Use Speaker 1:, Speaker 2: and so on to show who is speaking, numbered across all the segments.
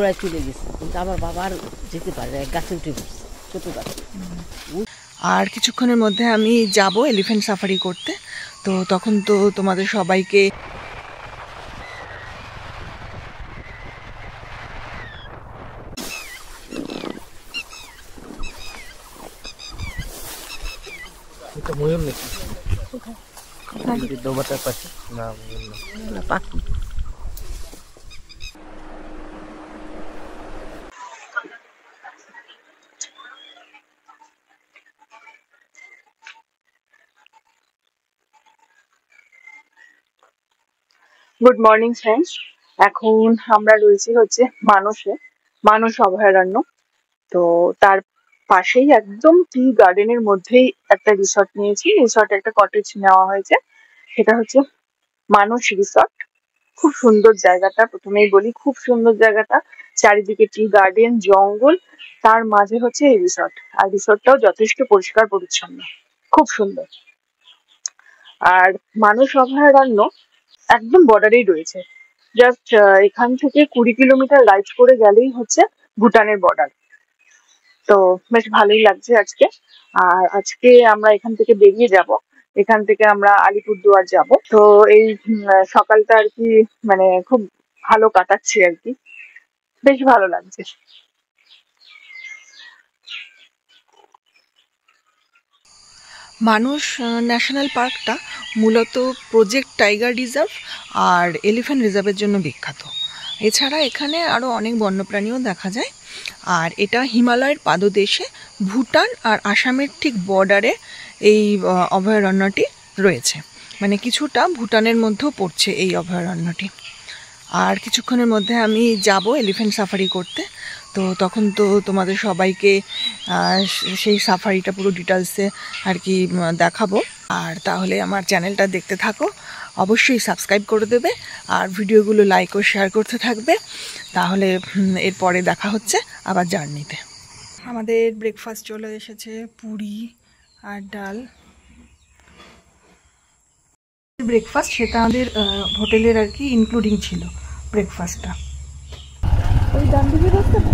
Speaker 1: গোড়ায় চলে গেছে, কিন্তু আমার বাবা আর যেতে পারে না, গাছে উঠে পড়ছে ছোট গাছে।
Speaker 2: আর কিছুক্ষণের মধ্যে আমি যাব এলিফ্যান্ট সাফারি করতে, তো তখন তো তোমাদের সবাইকে
Speaker 3: ময়ূর নাকি দোবাটার পাশে না ময়ূর না পাখি।
Speaker 2: Good morning friends. এখন আমরা রয়েছি হচ্ছে মানস অভয়ারণ্য। তো তার পাশেই একদম টি গার্ডেনের মধ্যেই একটা রিসর্ট নিয়েছি। রিসর্টে একটা কটেজ নেওয়া হয়েছে, সেটা হচ্ছে মানস রিসর্ট। খুব সুন্দর জায়গাটা, প্রথমেই বলি খুব সুন্দর জায়গাটা। চারিদিকে টি গার্ডেন, জঙ্গল, তার মাঝে হচ্ছে এই রিসর্ট। আর রিসর্টটাও যথেষ্ট পরিষ্কার পরিচ্ছন্ন, খুব সুন্দর। আর মানস অভয়ারণ্য একদম বর্ডারেই রয়েছে, জাস্ট এখান থেকে 20 কিলোমিটার রাইড করে গেলেই হচ্ছে ভুটানের বর্ডার। তো বেশ ভালোই লাগছে আজকে। আর আজকে আমরা এখান থেকে বেরিয়ে যাব, এখান থেকে আমরা আলিপুরদুয়ার যাব। তো এই সকালটা আর কি মানে খুব ভালো কাটাচ্ছি আর কি, বেশ ভালো লাগছে। মানস ন্যাশনাল পার্কটা মূলত প্রজেক্ট টাইগার রিজার্ভ আর এলিফ্যান্ট রিজার্ভের জন্য বিখ্যাত। এছাড়া এখানে আরও অনেক বন্যপ্রাণীও দেখা যায়। আর এটা হিমালয়ের পাদদেশে ভুটান আর আসামের ঠিক বর্ডারে এই অভয়ারণ্যটি রয়েছে, মানে কিছুটা ভুটানের মধ্যেও পড়ছে এই অভয়ারণ্যটি। আর কিছুক্ষণের মধ্যে আমি যাব এলিফ্যান্ট সাফারি করতে, তো তখন তো তোমাদের সবাইকে সেই সাফারিটা পুরো ডিটেলসে আর কি দেখাবো। আর তাহলে আমার চ্যানেলটা দেখতে থাকো, অবশ্যই সাবস্ক্রাইব করে দেবে আর ভিডিওগুলো লাইক ও শেয়ার করতে থাকবে। তাহলে এরপরে দেখা হচ্ছে আবার জার্নিতে। আমাদের ব্রেকফাস্ট চলে এসেছে, পুরি আর ডাল। ব্রেকফাস্ট সেটা আমাদের হোটেলের আর কি ইনক্লুডিং ছিল ব্রেকফাস্টটা। ওই ডান দিকে রাস্তাটা।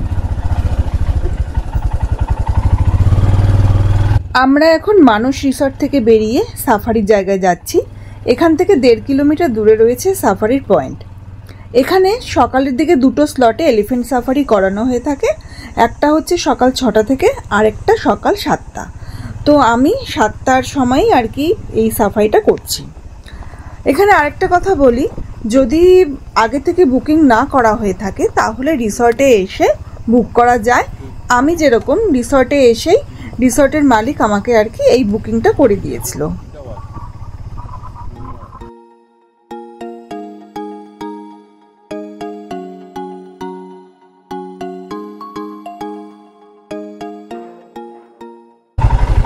Speaker 2: আমরা এখন মানস রিসর্ট থেকে বেরিয়ে সাফারির জায়গায় যাচ্ছি। এখান থেকে 1.5 কিলোমিটার দূরে রয়েছে সাফারির পয়েন্ট। এখানে সকালের দিকে দুটো স্লটে এলিফ্যান্ট সাফারি করানো হয়ে থাকে, একটা হচ্ছে সকাল 6টা থেকে আর একটা সকাল 7টা। তো আমি 7টার সময় আর কি এই সাফারিটা করছি। এখানে আরেকটা কথা বলি, যদি আগে থেকে বুকিং না করা হয়ে থাকে তাহলে রিসর্টে এসে বুক করা যায়। আমি যেরকম রিসর্টে এসেই রিসর্টের মালিক আমাকে আর কি এই বুকিংটা করে দিয়েছিল।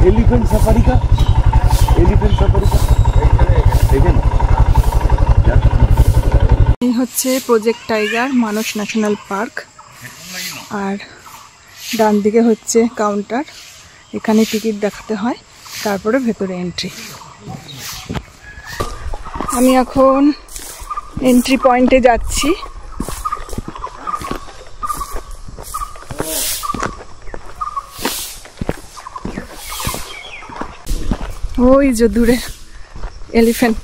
Speaker 3: एलिफेंट सफारी का देखें ना,
Speaker 2: এই হচ্ছে প্রজেক্ট টাইগার মানস ন্যাশনাল পার্ক। আর ডান দিকে হচ্ছে কাউন্টার, এখানে টিকিট দেখাতে হয়, তারপরে ভেতরে এন্ট্রি। আমি এখন এন্ট্রি পয়েন্টে যাচ্ছি। ওই যে দূরে এলিফ্যান্ট।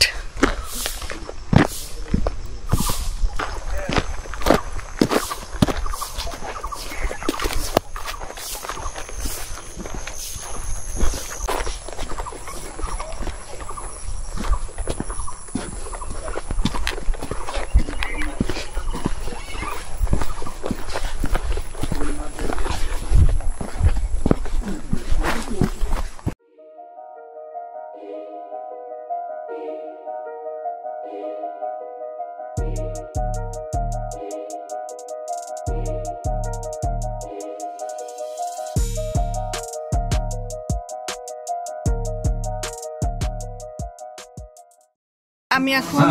Speaker 2: আমি এখন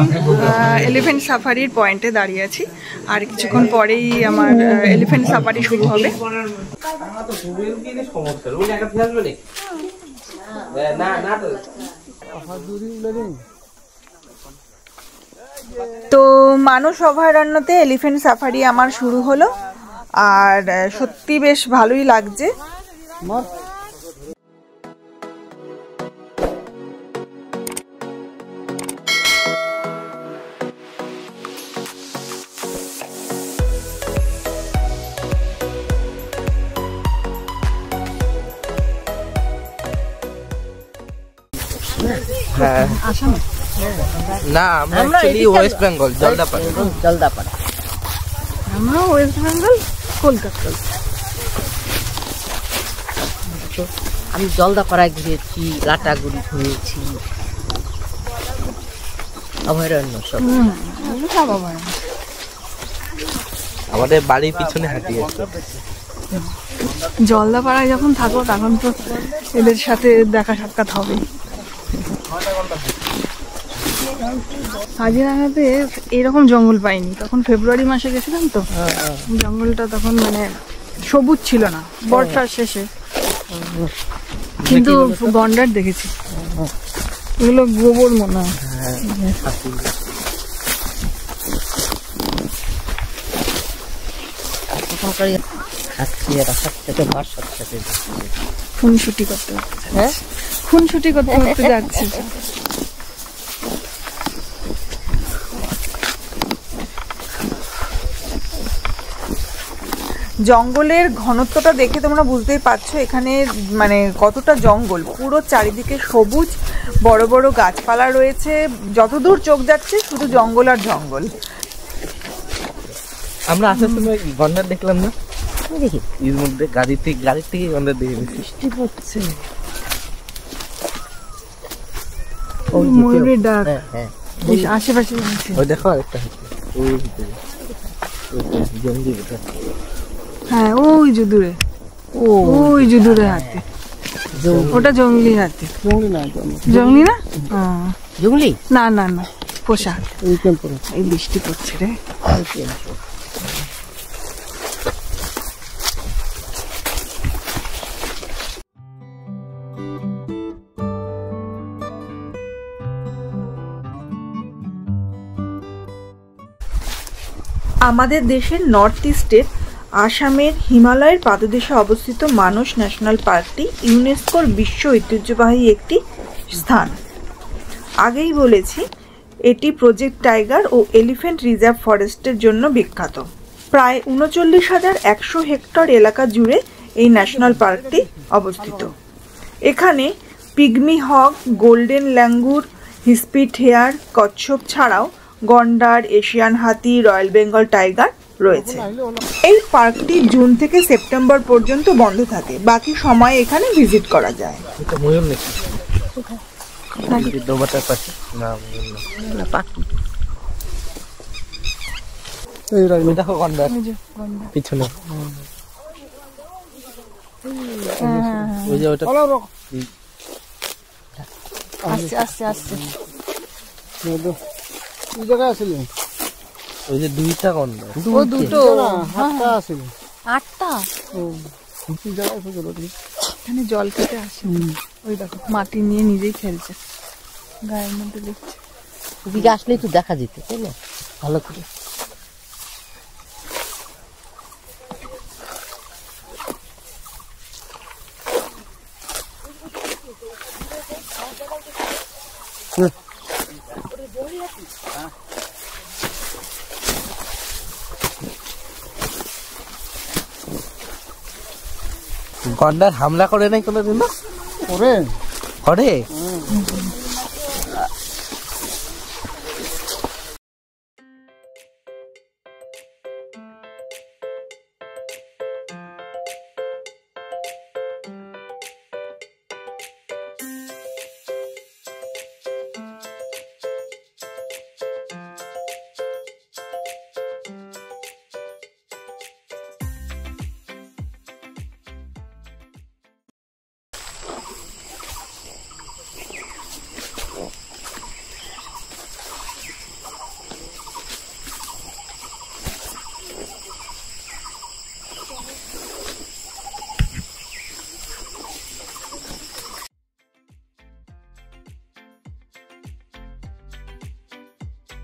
Speaker 2: এলিফ্যান্ট সাফারির পয়েন্টে দাঁড়িয়ে আছি, আর কিছুক্ষণ পরেই আমার এলিফ্যান্ট সাফারি শুরু হবে। তো মানস অভয়ারণ্যতে এলিফ্যান্ট সাফারি আমার শুরু হলো।
Speaker 4: আর সত্যি বেশ ভালোই লাগছে।
Speaker 3: হ্যাঁ
Speaker 1: আসাম
Speaker 3: না আমরা অ্যাকচুয়ালি ওয়েস্ট বেঙ্গল জলদাপাড়া।
Speaker 1: জলদাপাড়া।
Speaker 4: আমরা ওয়েস্ট বেঙ্গল কলকাতা।
Speaker 1: আমি জলদাপাড়ায় ঘুরেছি, লাটাগুড়ি ঘুরেছি, অভয়ারণ্য সব।
Speaker 3: আমাদের বাড়ির পিছনে হাঁটি আছে।
Speaker 4: জলদাপাড়ায় যখন থাকো তখন তো এদের সাথে দেখা সাক্ষাৎ হবে। কাজিরাঙাতে এরকম জঙ্গল পাইনি, তখন ফেব্রুয়ারি মাসে গেছিলাম তো, জঙ্গলটা তখন মানে সবুজ ছিল না, বর্ষার শেষে। কিন্তু গন্ডার দেখেছি, এগুলো গোবর মনে হয়। খুনসুটি করতে করতে,
Speaker 1: হ্যাঁ
Speaker 4: খুনসুটি করতে করতে যাচ্ছি। জঙ্গলের ঘনত্বটা দেখে তোমরা বুঝতেই পারছো এখানে মানে কতটা জঙ্গল, পুরো চারিদিকে সবুজ, বড় বড় গাছপালা রয়েছে, যতদূর চোখ যাচ্ছে শুধু জঙ্গল আর জঙ্গল।
Speaker 3: আমরা আসার সময় গন্ডার দেখলাম না,
Speaker 1: দেখি
Speaker 3: এর মধ্যে গাড়ির থেকে গন্ডার দেখে গেছি।
Speaker 1: বৃষ্টি পড়ছে।
Speaker 4: ময়ূরের ডাক
Speaker 1: হ্যাঁ হ্যাঁ
Speaker 4: আশেপাশে আছে।
Speaker 3: ওই দেখো আরেকটা ওই ভিতরে জঙ্গলি ভিতরে।
Speaker 4: হ্যাঁ ওই যে দূরে, ওই যে দূরে হাতি, ওটা জঙ্গলি হাতি। জঙ্গলি না,
Speaker 1: জঙ্গলি
Speaker 4: না না না পোষা। এই বৃষ্টি পড়ছে রে। আমাদের দেশের নর্থ ইস্টের আসামের হিমালয়ের পাদদেশে অবস্থিত মানস ন্যাশনাল পার্কটি ইউনেস্কোর বিশ্ব ঐতিহ্যবাহী একটি স্থান। আগেই বলেছি এটি প্রজেক্ট টাইগার ও এলিফ্যান্ট রিজার্ভ ফরেস্টের জন্য বিখ্যাত। প্রায় ৩৯,১০০ হেক্টর এলাকা জুড়ে এই ন্যাশনাল পার্কটি অবস্থিত। এখানে pygmy hog, golden langur, hispid hare, কচ্ছপ ছাড়াও গন্ডার, এশিয়ান হাতি, রয়্যাল বেঙ্গল টাইগার রয়েছে। এই পার্কটি জুন থেকে সেপ্টেম্বর পর্যন্ত বন্ধ থাকে, বাকি সময় এখানে ভিজিট করা যায়।
Speaker 3: এটা ময়ূর নাকি? দোবাটার পাশে না ময়ূর না,
Speaker 1: পাখি।
Speaker 3: ওই দেখো গন্ডার পিছনে, ওই যে ওটা
Speaker 1: আস্তে আস্তে আস্তে
Speaker 3: ওই যে দুইটা গন্ডার।
Speaker 4: ও দুটো,
Speaker 1: 8টা।
Speaker 4: এখানে জল খেতে আসে। ওই দেখো মাটি নিয়ে নিজেই খেলছে, গায়ের মধ্যে লিখছে।
Speaker 1: ওদিকে আসলেই তো দেখা যেত, তাই না? ভালো করে।
Speaker 3: গন্ডার হামলা করে নাই কোনোদিন? না করে।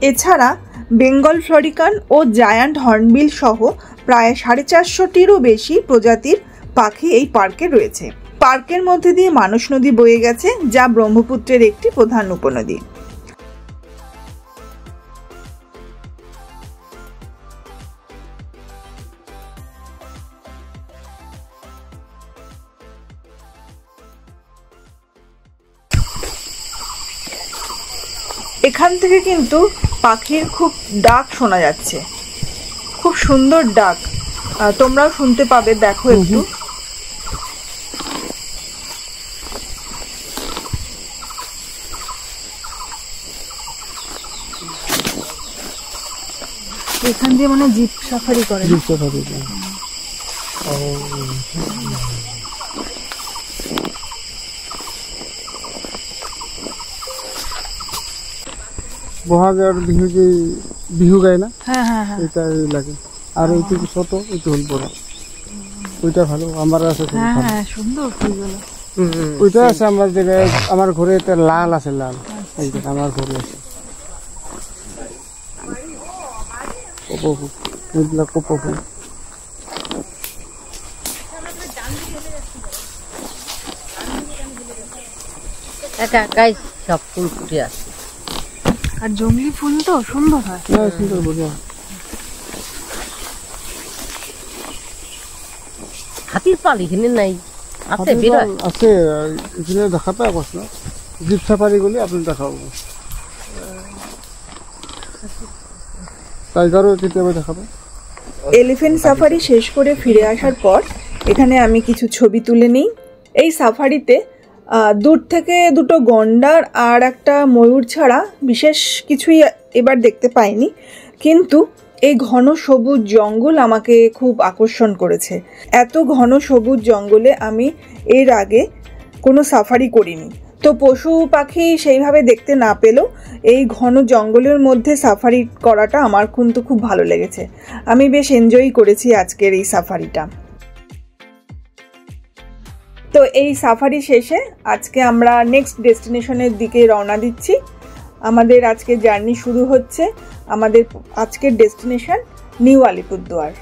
Speaker 4: এছাড়া বেঙ্গল ফ্লোরিকান ও জায়ান্ট হর্নবিল সহ প্রায় 450টিরও বেশি প্রজাতির পাখি এই পার্কে রয়েছে। পার্কের মধ্যে দিয়ে মানস নদী বয়ে গেছে, যা ব্রহ্মপুত্রের একটি প্রধান উপনদী। এখান থেকে কিন্তু পাখির খুব ডাক শোনা যাচ্ছে, খুব সুন্দর ডাক, তোমরাও শুনতে পাবে। দেখো একটু, এখান দিয়ে মানে জিপ সাফারি করে।
Speaker 3: বহাগের বিহু যে বিহু গায় না,
Speaker 4: হ্যাঁ হ্যাঁ হ্যাঁ,
Speaker 3: এটা লাগে। আর এইটু ছোট, এইটু হল বড়। ওইটা ভালো, আমার আছে
Speaker 4: হ্যাঁ হ্যাঁ, সুন্দর ফুলগুলো।
Speaker 3: ওইটা আছে আমার জায়গায়, আমার ঘরে এটা লাল আছে, লাল এইটা আমার ঘরে আছে। কপৌ ফুল, এইগুলা কপৌ ফুল।
Speaker 1: একা একাই সব ফুল ফুটে আছে।
Speaker 4: আর জংলি ফুল তো সুন্দর হয়।
Speaker 3: হ্যাঁ, সুন্দর, বঢ়িয়া।
Speaker 1: হাতির পাল এখানে নাই, আছে বেরোয়
Speaker 3: আছে এখানে দেখা পায় কষ্ট। জিপ সাফারি গেলে আপনি দেখাবো, টাইগারও কেতিয়াবা দেখা পায়।
Speaker 4: এলিফ্যান্ট সাফারি শেষ করে ফিরে আসার পর এখানে আমি কিছু ছবি তুলে নিই। এই সাফারিতে দূর থেকে দুটো গন্ডার আর একটা ময়ূর ছাড়া বিশেষ কিছুই এবার দেখতে পাইনি, কিন্তু এই ঘন সবুজ জঙ্গল আমাকে খুব আকর্ষণ করেছে। এত ঘন সবুজ জঙ্গলে আমি এর আগে কোনো সাফারি করিনি, তো পশু পাখি সেইভাবে দেখতে না পেলেও এই ঘন জঙ্গলের মধ্যে সাফারি করাটা আমার কিন্তু খুব ভালো লেগেছে। আমি বেশ এনজয় করেছি আজকের এই সাফারিটা। তো এই সাফারি শেষে আজকে আমরা নেক্সট ডেস্টিনেশনের দিকে রওনা দিচ্ছি। আমাদের আজকে জার্নি শুরু হচ্ছে। আমাদের আজকের ডেস্টিনেশন নিউ আলিপুরদুয়ার।